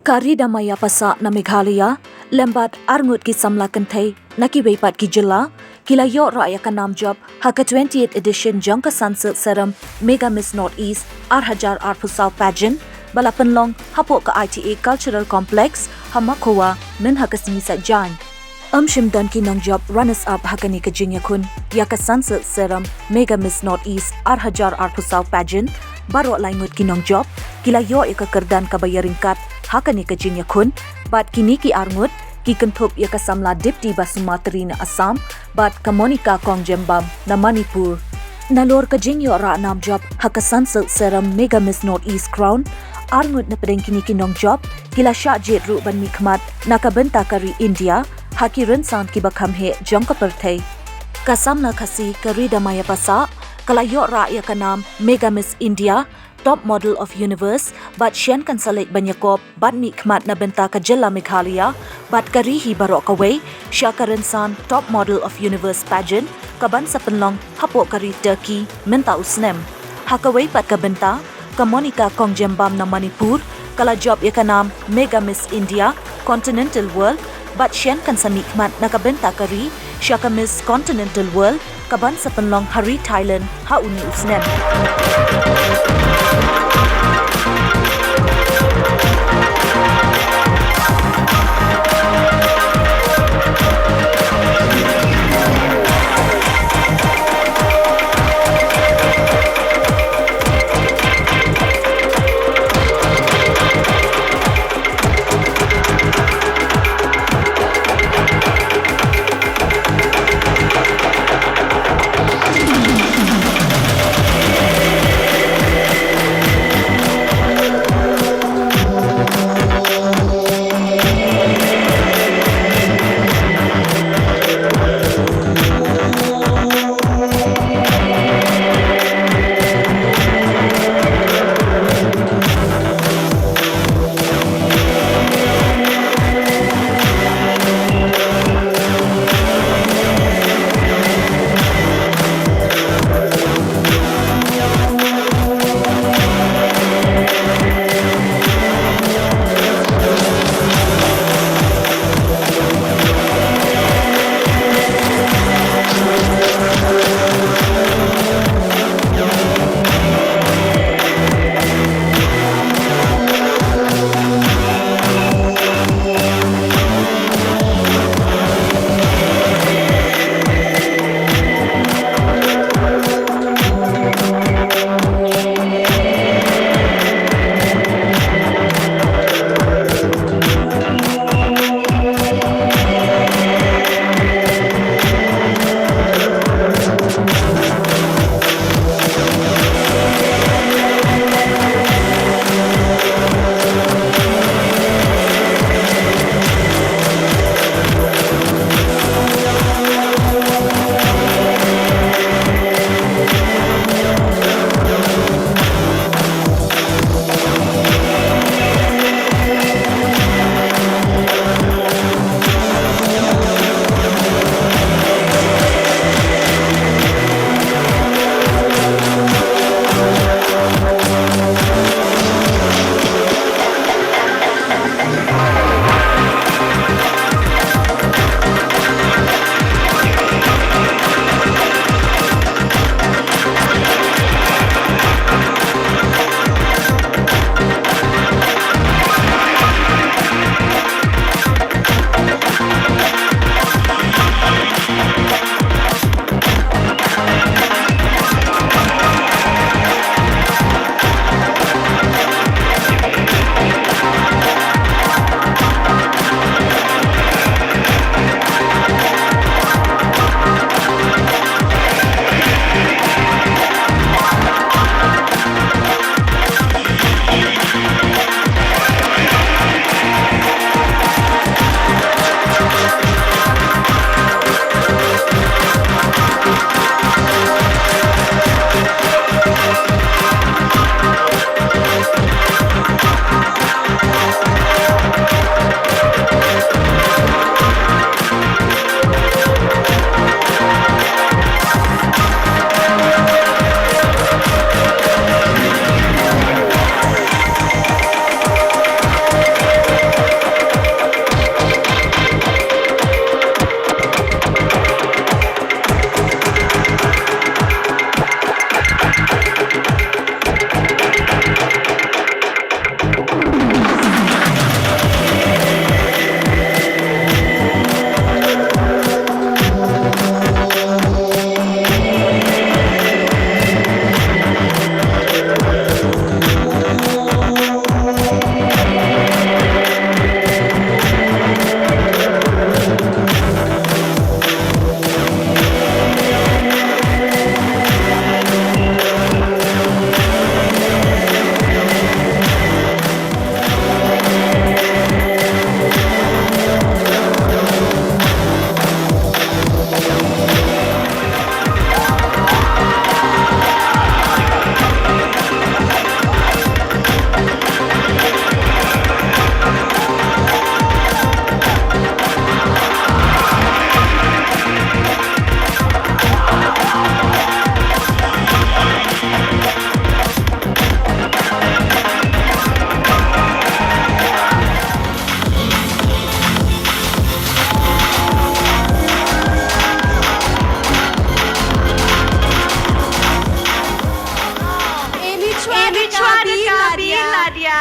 Ridamaya Passah na Meghalaya, lembat ngut ki samla kynthei na kiwei ki jylla, kila yo raya ka nongjop Haka 28th edition Jong ka Sunsilk Serum Mega Miss Northeast Hajar pageant, bala pynlong hapoh ka ITA Cultural Complex, Machkhowa min Haka saitjaiñ. Shym dan ki nongjop runners up Haka ni jingiakhun, ka Sunsilk Serum Mega Miss Northeast Hajar pageant, baroh ngut ki nongjop, kila yo ka kyrdan kaba iaryngkat Haka ni jingiakhun, bat kini ki ngut ki kynthei ka samla Dipti Basumatary na Assam, bat ka Monica Konjengbam na Manipur. Nalor ka jingyo ra nongjop Haka Sunsilk Serum Mega Miss Northeast Crown, ngut na pedeng kini ki nongjop, kila sya jet ru ban Mih Khmat na kabenta kari India, haki rinsan ki bakhamhe Jong ka perthei. Ka samla khasi ka Ridamaya Passah, kala yo ra ka nam Mega Miss India, Top Model of Universe, bat syen kan salek banyakop, bat Mih Khmat na benta ka jylla Meghalaya, bat karihi baroh kawei, sya ka rinsan Top Model of Universe pageant, kaban sa pynlong hapoh kari Turkey, minta usnem. Hakawei bat ka benta, ka Monica Konjengbam na Manipur, kala job ka nam Mega Miss India, Continental World, bat syen kan sa Mih Khmat na kabenta kari, sya ka Miss Continental World, kaban sa pynlong hari Thailand, hauni usnem.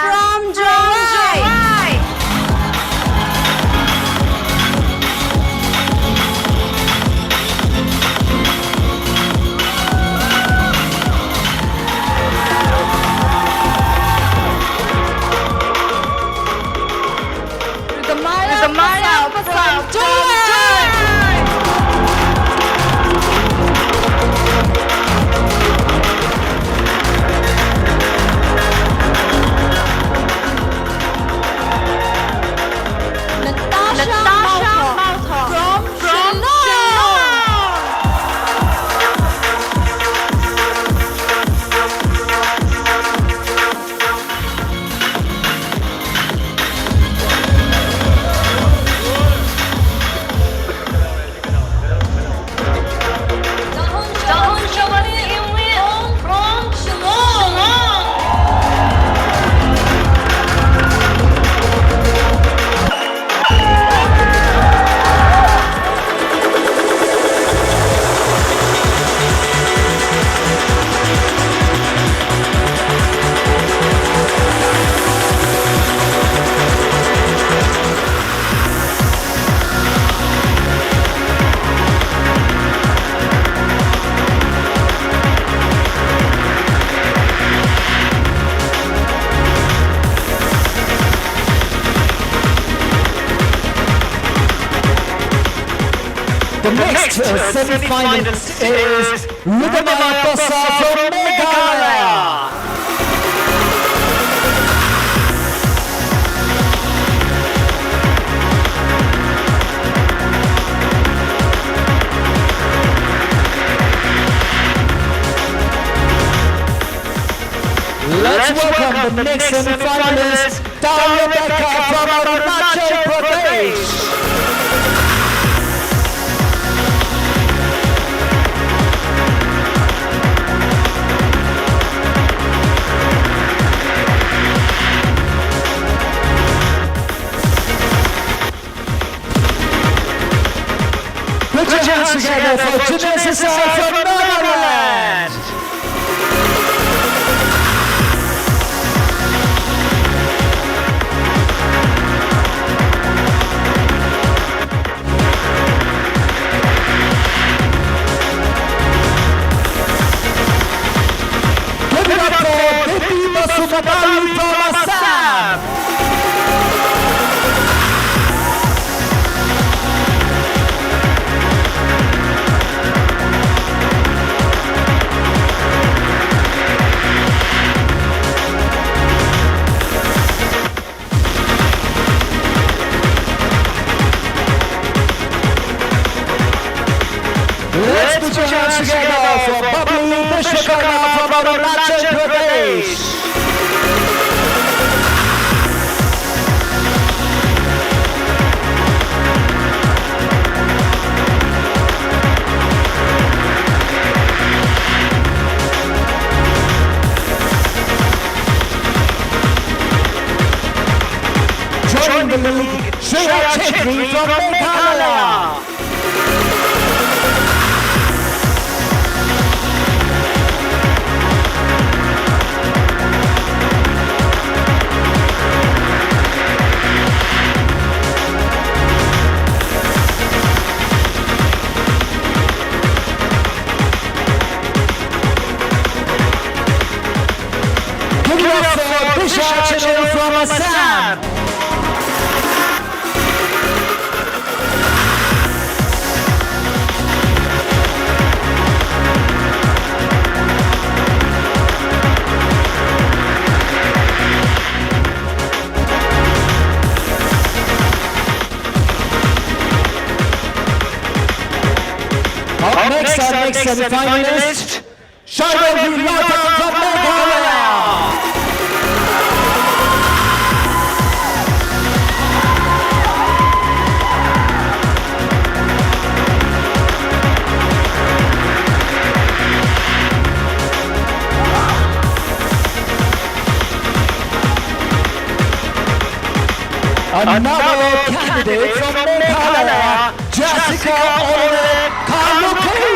from Jowai. Ridamaya Passah from Jowai. The next semi-finalist is Ridamaya Passah from Meghalaya. Let's welcome the next semi-finalist, Rebecca from Arunachal Pradesh. Put your hands together for Genesis from Netherlands. Give it up for Dipti Basumatary from Assam. Let's put your hands together for Bubbly Vishwakarma from Arunachal Pradesh. Join the league, Jylla from Meghalaya. From Assam. Up next, our next semi-finalist, Shym from Meghalaya. Another candidate from Meghalaya, Jessica Kaluki.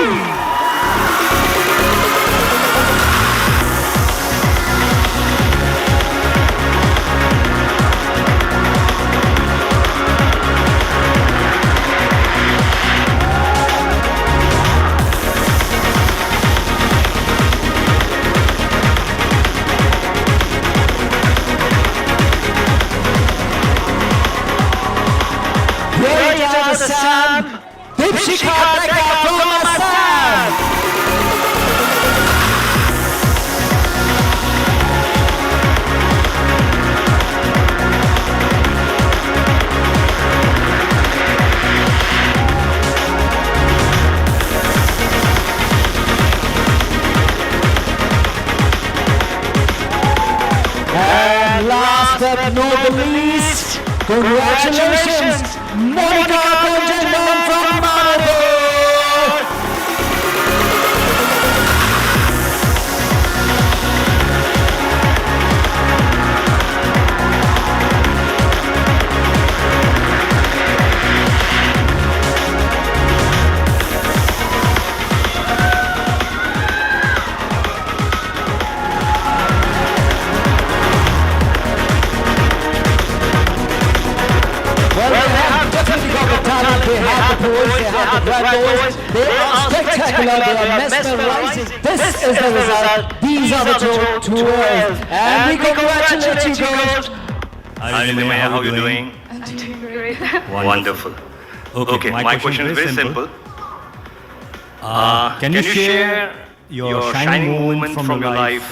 the least, congratulations, Monica Konjengbam from Baroh. Well, they have definitely got the talent, they have the poise, they have the grand voice, they are spectacular, they are mesmerizing. This is the result, these are the two words, and we congratulate you girls. Hi Ridamaya, how are you doing? I'm doing great. Wonderful. Okay, my question is very simple. Can you share your shining moment from your life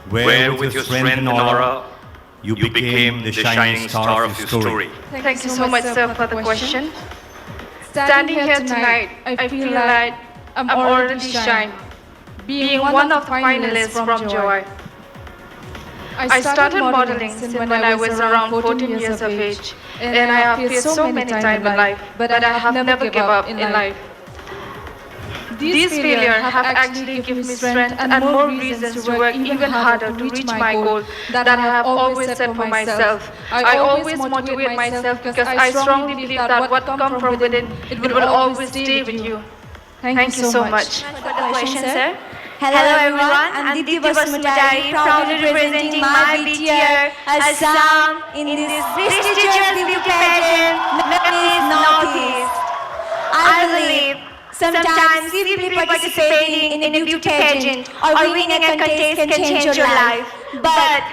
where with your strength and aura you became the shining star of your story? Thank you so much, sir, for the question. Standing here tonight, I feel like I'm already shine. Being one of the finalists from Jowai. I started modeling since when I was around 14 years of age, and I have faced so many times in life, but I have never given up in life. These failures have actually given me strength and more reasons to work even harder to reach my goal that I have always set for myself. I always motivate myself because I strongly believe that what comes from within, it will always stay with you. Thank you so much. For the question, sir. Hello everyone, I'm Dipti Basumatary, proudly representing my beat here as Assam in this prestigious beauty pageant known as Northeast. I believe sometimes simply participating in a beauty pageant or winning a contest can change your life. But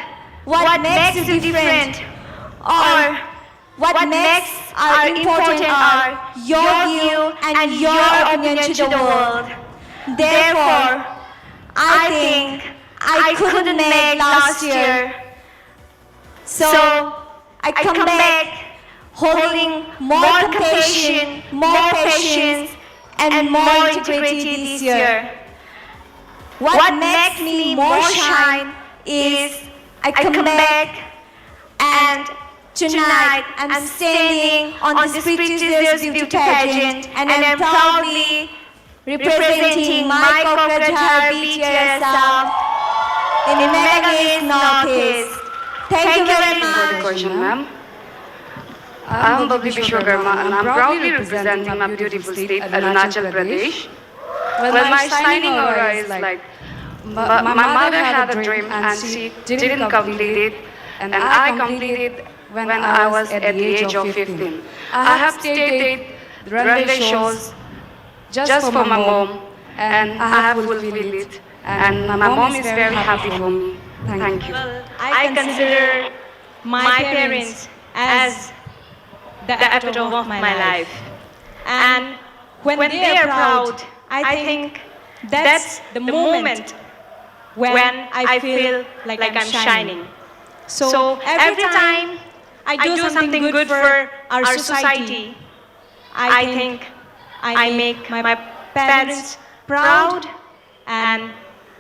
what makes you different or what makes are important are your view and your opinion to the world. Therefore, I think I couldn't make last year. So I come back holding more compassion, more patience, and more integrity this year. What makes me more shine is I come back and tonight I'm standing on this prestigious beauty pageant and I'm proudly representing my corporate heartbeat here in the Meghalaya Northeast. Thank you very much. For the question, ma'am. I'm Babli Vishwakarma and I'm proudly representing my beautiful state, Arunachal Pradesh. Well, my shining aura is like, my mother had a dream and she didn't complete it, and I completed when I was at the age of 15. I have stated runway shows just for my mom, and I have fulfilled it, and my mom is very happy for me. Thank you. I consider my parents as the epitome of my life. And when they are proud, I think that's the moment when I feel like I'm shining. So every time I do something good for our society, I think I make my parents proud and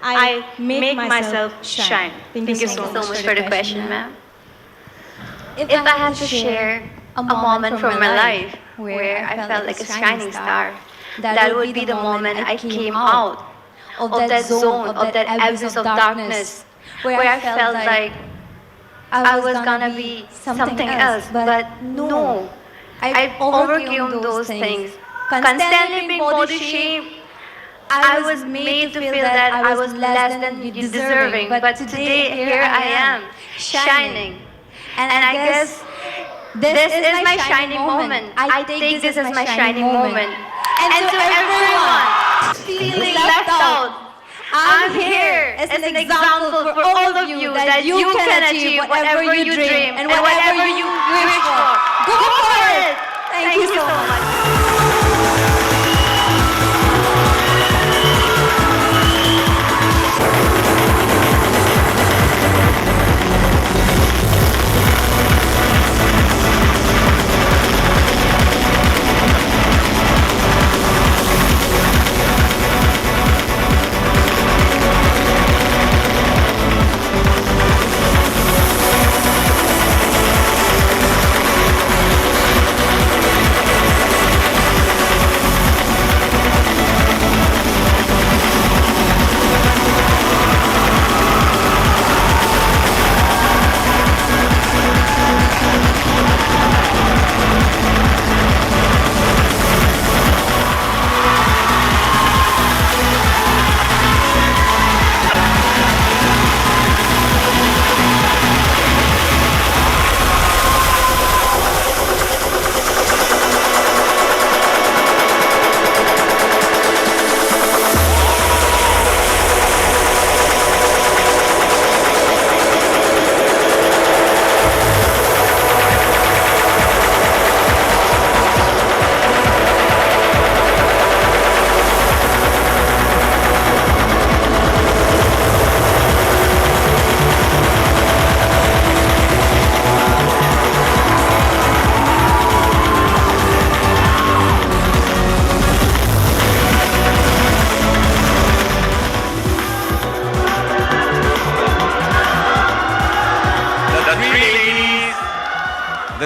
I make myself shine. Thank you so much for the question, ma'am. If I had to share a moment from my life where I felt like a shining star, that would be the moment I came out of that zone, of that abyss of darkness, where I felt like I was gonna be something else, but no, I overcame those things. Constantly being body shamed, I was made to feel that I was less than deserving, but today here I am, shining. And I guess this is my shining moment. I take this as my shining moment. And to everyone feeling left out, I'm here as an example for all of you that you can achieve whatever you dream and whatever you wish for. Go for it! Thank you so much.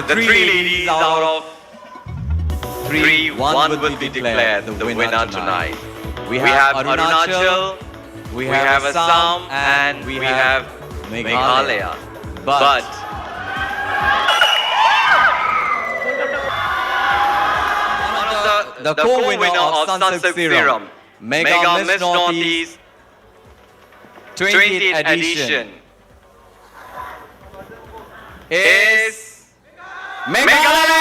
the three ladies out of three, one will be declared the winner tonight. We have Arunachal, we have Assam, and we have Meghalaya. But the co-winner of Sunsilk Serum, Mega Miss Northeast 20th edition is Meghalaya!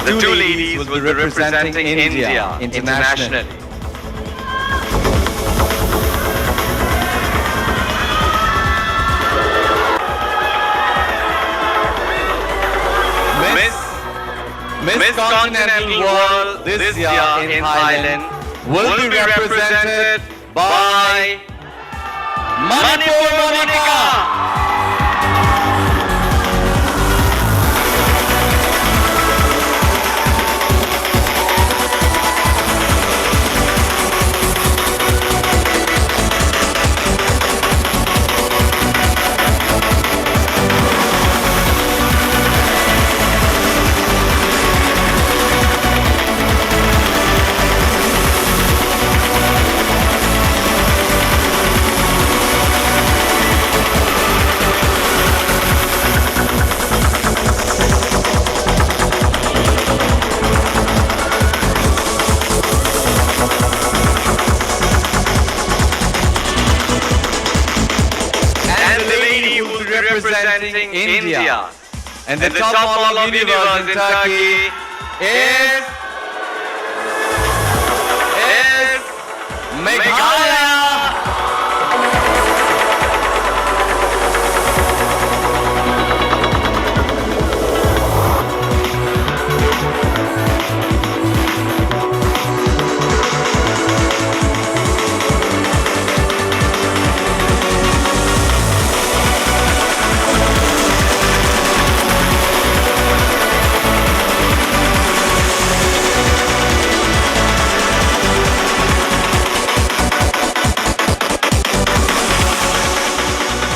The two ladies will be representing India internationally. Miss Continental World this year in Thailand will be represented by Monica. Representing India. And the top model of universe in Turkey is Meghalaya.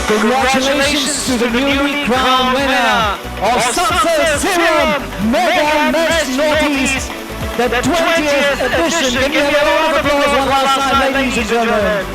Congratulations to the newly crowned winner of Sunsilk Serum, Mega Miss Northeast, the 20th edition. Give me a round of applause one last time, ladies and gentlemen.